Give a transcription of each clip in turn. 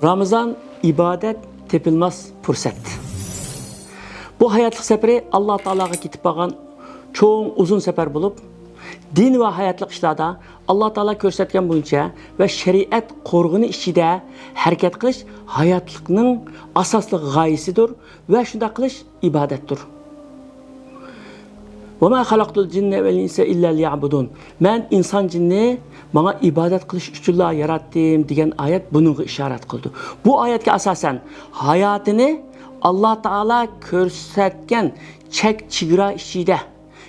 Ramazan ibadet tepilmez fırsat. Bu hayatlık seferi Allah Teala'ga gitip bakan çok uzun sefer bulup, din ve hayatlık işlarda Allah Teala görsetken boyunca ve şeriat korgunu işide hareket kılış hayatlıkның asaslı gayesidir ve şunda kılış ibadettir. وَمَا خَلَقْتُ الْجِنَّ وَالْاِنْسَ اِلَّا لِيَعْبُدُونَ Ben insan cinni bana ibadet kılış üçünla yarattım diyen ayet bunun işaret kıldı. Bu ayetke asasen hayatını Allah Teala körsetken çek çigira işide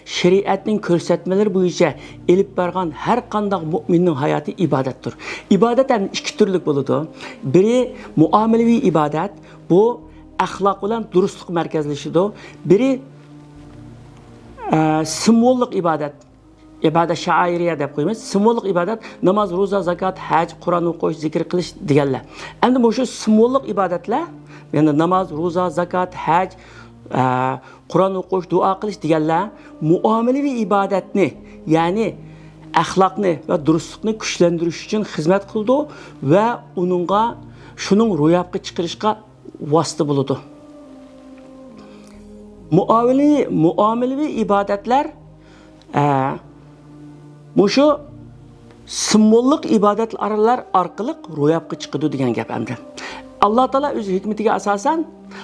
şeriatning ko'rsatmalari bo'yicha elib bergan har qanday mu'minning hayoti ibadetdir. İbadet ham ikki turli bo'ladi. Biri muomalaviy ibadat, bu axloq bilan durustlik markazlashidi. Biri simvollik ibadat. İbadet şairiye deb qo'yamiz. Simvollik ibadat namoz, ro'za, zakot, haj, Qur'on o'qish, zikr qilish deganlar. Endi bu shu simvollik ibadatlar, ya'ni namoz, ro'za, zakot, haj, Kur'an o'qish, duo qilish deganlar muomalaviy ibodatni, ya'ni axloqni va durustlikni kuchlantirish uchun xizmat qildi va uningga shuning ro'yobga chiqarishga vosita bo'ladi. Muomalaviy ibodatlar mushu simvollik ibodatlar orqali ro'yobga chiqadi degan gap endi. Allah Teala o'z hikmatiga asosan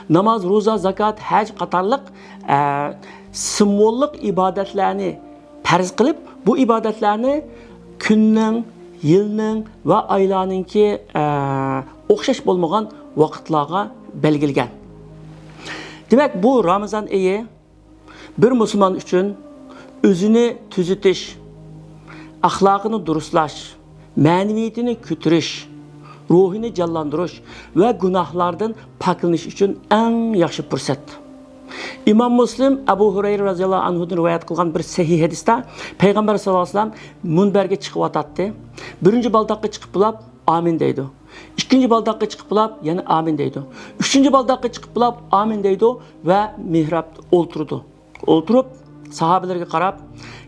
namoz, ro'za, zakot, haj qatorliq simvollik ibodatlarni farz qilib, bu ibodatlarni kunning, yilning va oylarningki o'xshash bo'lmagan vaqtlarga belgilagan. Demak, bu Ramazon oyi bir musulmon uchun o'zini tuzitish, axloqini durustlash, ma'naviyatini ko'tarish, ruhini canlandırış ve günahlardan paklanish uchun eng yaxshi fursat. İmam Müslim Abu Hurayra radhiyallohu anhudan rivoyat qilgan bir sahih hadisda Payg'ambar sallallohu alayhi vasallam munbarga chiqib o'tatdi. Birinchi baldaqqa chiqib bulab amin deydi. İkinci baldaqqa chiqib bulab yana amin deydi. Üçüncü baldaqqa chiqib bulab amin deydi ve mihrabda o'ltirdi. O'ltirib sahabelerge qarab,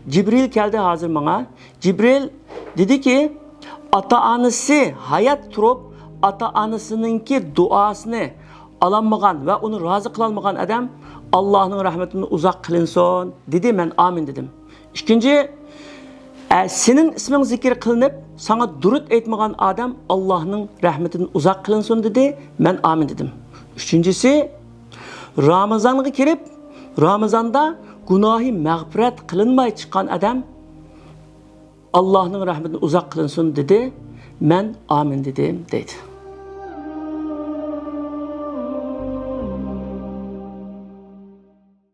Cibril keldi hazır bana. Cibril dedi ki, ata-anası hayat turup, ata-anasınınki duasını alanmagan ve onu razı kılalmagan adam Allah'ın rahmetini uzak kılınsın dedi, ben amin dedim. İkinci, senin ismin zikir kılınıp sana durut etmegan adam Allah'ın rahmetini uzak kılınsın dedi, ben amin dedim. Üçüncüsü, Ramazan'a girip Ramazan'da günahı mağfiret kılınmay çıkan adam Allah'ın rahmetini uzak kılınsın dedi, ben amin dedim dedi.